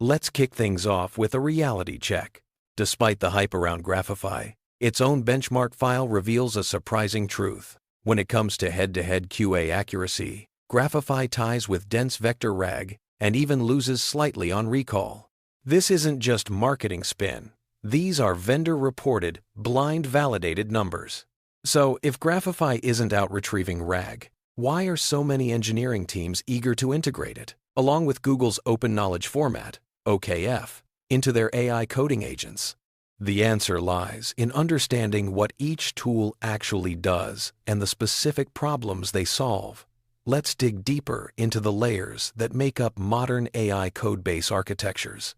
Let's kick things off with a reality check. Despite the hype around Graphify, its own benchmark file reveals a surprising truth. When it comes to head-to-head QA accuracy, Graphify ties with dense vector RAG and even loses slightly on recall. This isn't just marketing spin. These are vendor-reported, blind-validated numbers. So, if Graphify isn't out retrieving RAG, why are so many engineering teams eager to integrate it, along with Google's Open Knowledge Format, OKF, into their AI coding agents? The answer lies in understanding what each tool actually does and the specific problems they solve. Let's dig deeper into the layers that make up modern AI codebase architectures.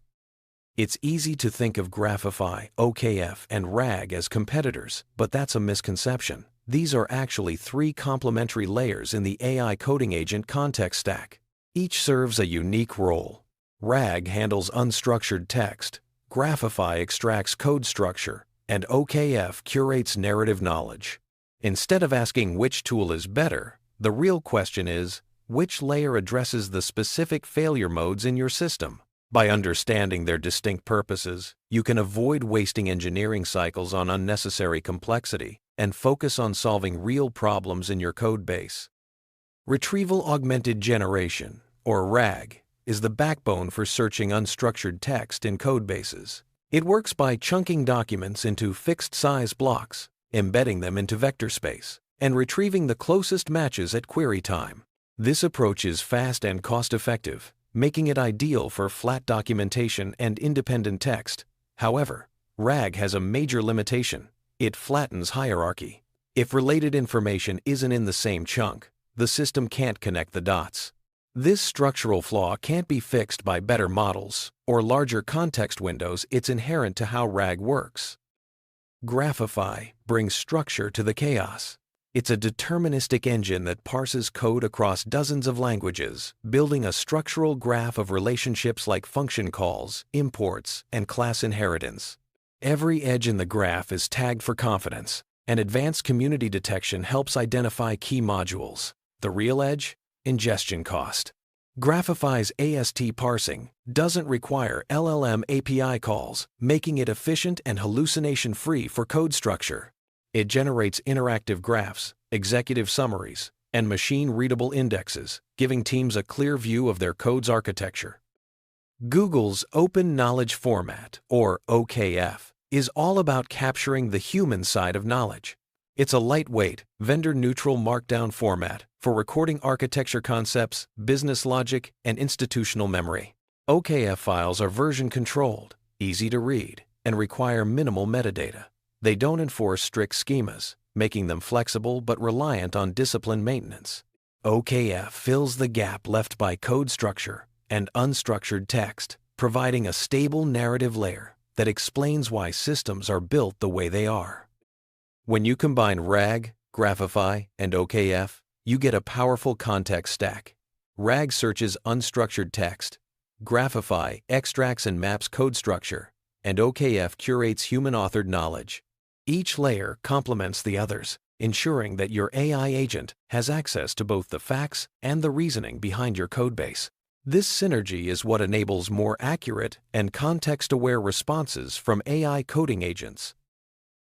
It's easy to think of Graphify, OKF, and RAG as competitors, but that's a misconception. These are actually three complementary layers in the AI coding agent context stack. Each serves a unique role. RAG handles unstructured text, Graphify extracts code structure, and OKF curates narrative knowledge. Instead of asking which tool is better, the real question is, which layer addresses the specific failure modes in your system? By understanding their distinct purposes, you can avoid wasting engineering cycles on unnecessary complexity and focus on solving real problems in your code base. Retrieval Augmented Generation, or RAG, is the backbone for searching unstructured text in codebases. It works by chunking documents into fixed-size blocks, embedding them into vector space, and retrieving the closest matches at query time. This approach is fast and cost-effective, making it ideal for flat documentation and independent text. However, RAG has a major limitation. It flattens hierarchy. If related information isn't in the same chunk, the system can't connect the dots. This structural flaw can't be fixed by better models or larger context windows. It's inherent to how RAG works. Graphify brings structure to the chaos. It's a deterministic engine that parses code across dozens of languages, building a structural graph of relationships like function calls, imports, and class inheritance. Every edge in the graph is tagged for confidence, and advanced community detection helps identify key modules. The real edge? Ingestion cost. Graphify's AST parsing doesn't require LLM API calls, making it efficient and hallucination-free for code structure. It generates interactive graphs, executive summaries, and machine-readable indexes, giving teams a clear view of their code's architecture. Google's Open Knowledge Format, or OKF, is all about capturing the human side of knowledge. It's a lightweight, vendor-neutral markdown format for recording architecture concepts, business logic, and institutional memory. OKF files are version-controlled, easy to read, and require minimal metadata. They don't enforce strict schemas, making them flexible but reliant on disciplined maintenance. OKF fills the gap left by code structure and unstructured text, providing a stable narrative layer that explains why systems are built the way they are. When you combine RAG, Graphify, and OKF, you get a powerful context stack. RAG searches unstructured text, Graphify extracts and maps code structure, and OKF curates human-authored knowledge. Each layer complements the others, ensuring that your AI agent has access to both the facts and the reasoning behind your codebase. This synergy is what enables more accurate and context-aware responses from AI coding agents.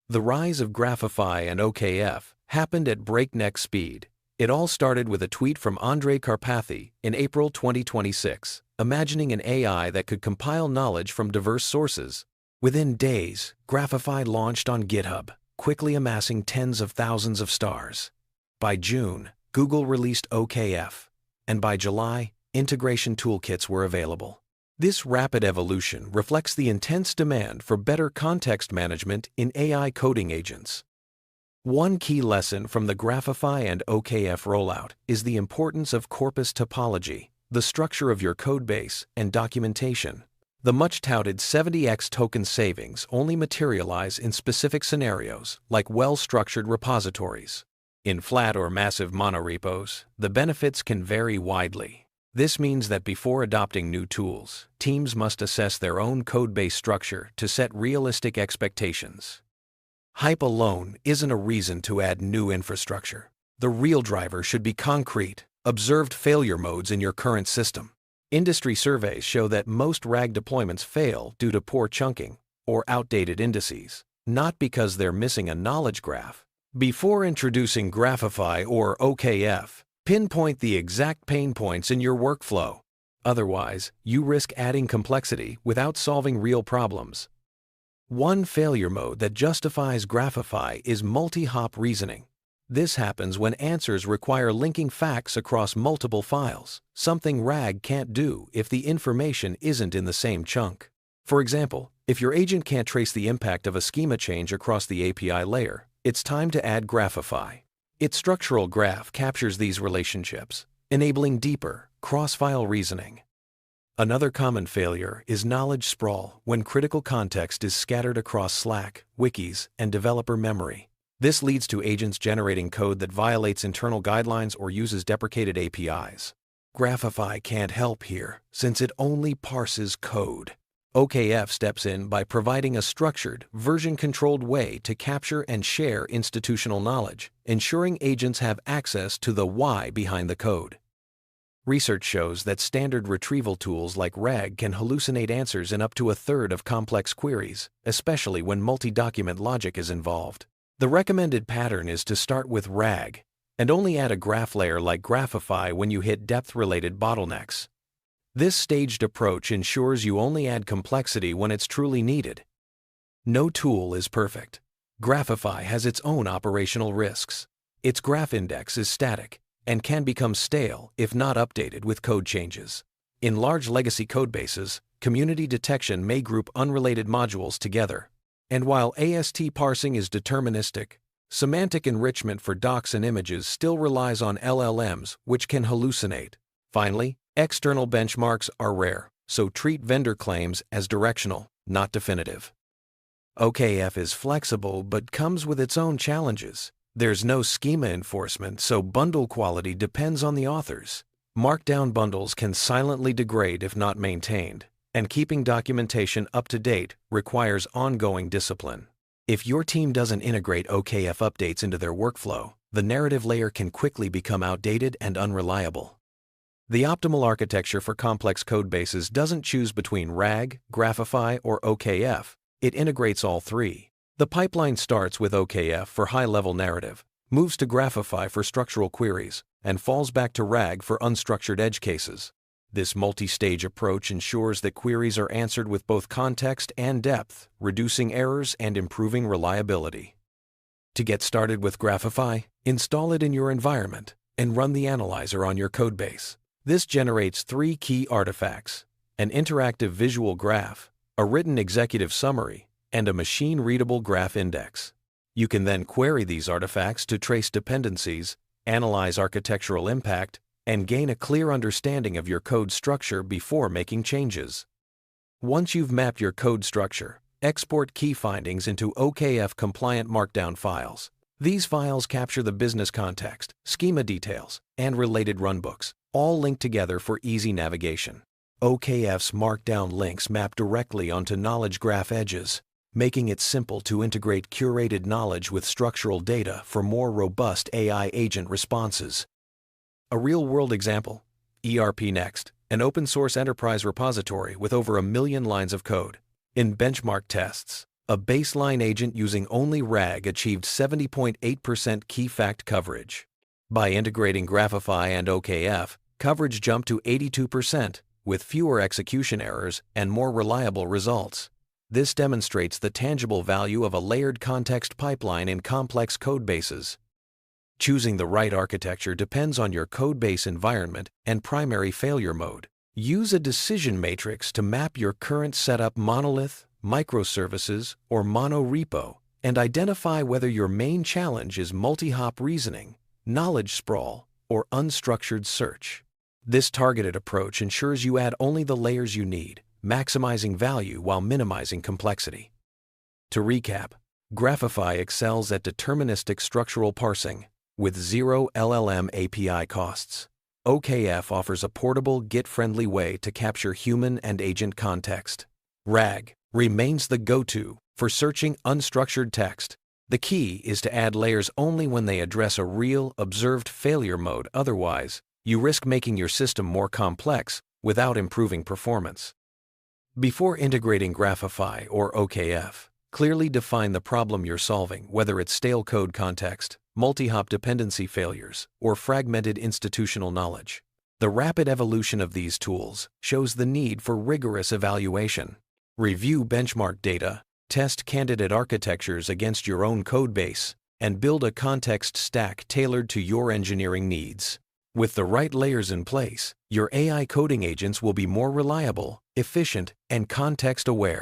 The rise of Graphify and OKF happened at breakneck speed. It all started with a tweet from Andrej Karpathy in April 2026, imagining an AI that could compile knowledge from diverse sources. Within days, Graphify launched on GitHub, quickly amassing tens of thousands of stars. By June, Google released OKF, and by July, integration toolkits were available. This rapid evolution reflects the intense demand for better context management in AI coding agents. One key lesson from the Graphify and OKF rollout is the importance of corpus topology, the structure of your codebase, and documentation. The much-touted 70x token savings only materialize in specific scenarios, like well-structured repositories. In flat or massive monorepos, the benefits can vary widely. This means that before adopting new tools, teams must assess their own codebase structure to set realistic expectations. Hype alone isn't a reason to add new infrastructure. The real driver should be concrete, observed failure modes in your current system. Industry surveys show that most RAG deployments fail due to poor chunking or outdated indices, not because they're missing a knowledge graph. Before introducing Graphify or OKF, pinpoint the exact pain points in your workflow. Otherwise, you risk adding complexity without solving real problems. One failure mode that justifies Graphify is multi-hop reasoning. This happens when answers require linking facts across multiple files, something RAG can't do if the information isn't in the same chunk. For example, if your agent can't trace the impact of a schema change across the API layer, it's time to add Graphify. Its structural graph captures these relationships, enabling deeper, cross-file reasoning. Another common failure is knowledge sprawl when critical context is scattered across Slack, wikis, and developer memory. This leads to agents generating code that violates internal guidelines or uses deprecated APIs. Graphify can't help here, since it only parses code. OKF steps in by providing a structured, version-controlled way to capture and share institutional knowledge, ensuring agents have access to the why behind the code. Research shows that standard retrieval tools like RAG can hallucinate answers in up to a third of complex queries, especially when multi-document logic is involved. The recommended pattern is to start with RAG and only add a graph layer like Graphify when you hit depth-related bottlenecks. This staged approach ensures you only add complexity when it's truly needed. No tool is perfect. Graphify has its own operational risks. Its graph index is static and can become stale if not updated with code changes. In large legacy codebases, community detection may group unrelated modules together. And while AST parsing is deterministic, semantic enrichment for docs and images still relies on LLMs, which can hallucinate. Finally, external benchmarks are rare, so treat vendor claims as directional, not definitive. OKF is flexible but comes with its own challenges. There's no schema enforcement, so bundle quality depends on the authors. Markdown bundles can silently degrade if not maintained, and keeping documentation up to date requires ongoing discipline. If your team doesn't integrate OKF updates into their workflow, the narrative layer can quickly become outdated and unreliable. The optimal architecture for complex codebases doesn't choose between RAG, Graphify, or OKF. It integrates all three. The pipeline starts with OKF for high-level narrative, moves to Graphify for structural queries, and falls back to RAG for unstructured edge cases. This multi-stage approach ensures that queries are answered with both context and depth, reducing errors and improving reliability. To get started with Graphify, install it in your environment and run the analyzer on your codebase. This generates 3 key artifacts: an interactive visual graph, a written executive summary, and a machine-readable graph index. You can then query these artifacts to trace dependencies, analyze architectural impact, and gain a clear understanding of your code structure before making changes. Once you've mapped your code structure, export key findings into OKF-compliant Markdown files. These files capture the business context, schema details, and related runbooks, all linked together for easy navigation. OKF's Markdown links map directly onto knowledge graph edges, making it simple to integrate curated knowledge with structural data for more robust AI agent responses. A real-world example: ERP Next, an open-source enterprise repository with over 1 million lines of code. In benchmark tests, a baseline agent using only RAG achieved 70.8% key fact coverage. By integrating Graphify and OKF, coverage jumped to 82%, with fewer execution errors and more reliable results. This demonstrates the tangible value of a layered context pipeline in complex codebases. Choosing the right architecture depends on your codebase environment and primary failure mode. Use a decision matrix to map your current setup: monolith, microservices, or monorepo, and identify whether your main challenge is multi-hop reasoning, knowledge sprawl, or unstructured search. This targeted approach ensures you add only the layers you need, maximizing value while minimizing complexity. To recap, Graphify excels at deterministic structural parsing with zero LLM API costs. OKF offers a portable, Git-friendly way to capture human and agent context. RAG remains the go-to for searching unstructured text. The key is to add layers only when they address a real, observed failure mode. Otherwise, you risk making your system more complex without improving performance. Before integrating Graphify or OKF, clearly define the problem you're solving, whether it's stale code context, multi-hop dependency failures, or fragmented institutional knowledge. The rapid evolution of these tools shows the need for rigorous evaluation. Review benchmark data, test candidate architectures against your own codebase, and build a context stack tailored to your engineering needs. With the right layers in place, your AI coding agents will be more reliable, efficient, and context-aware.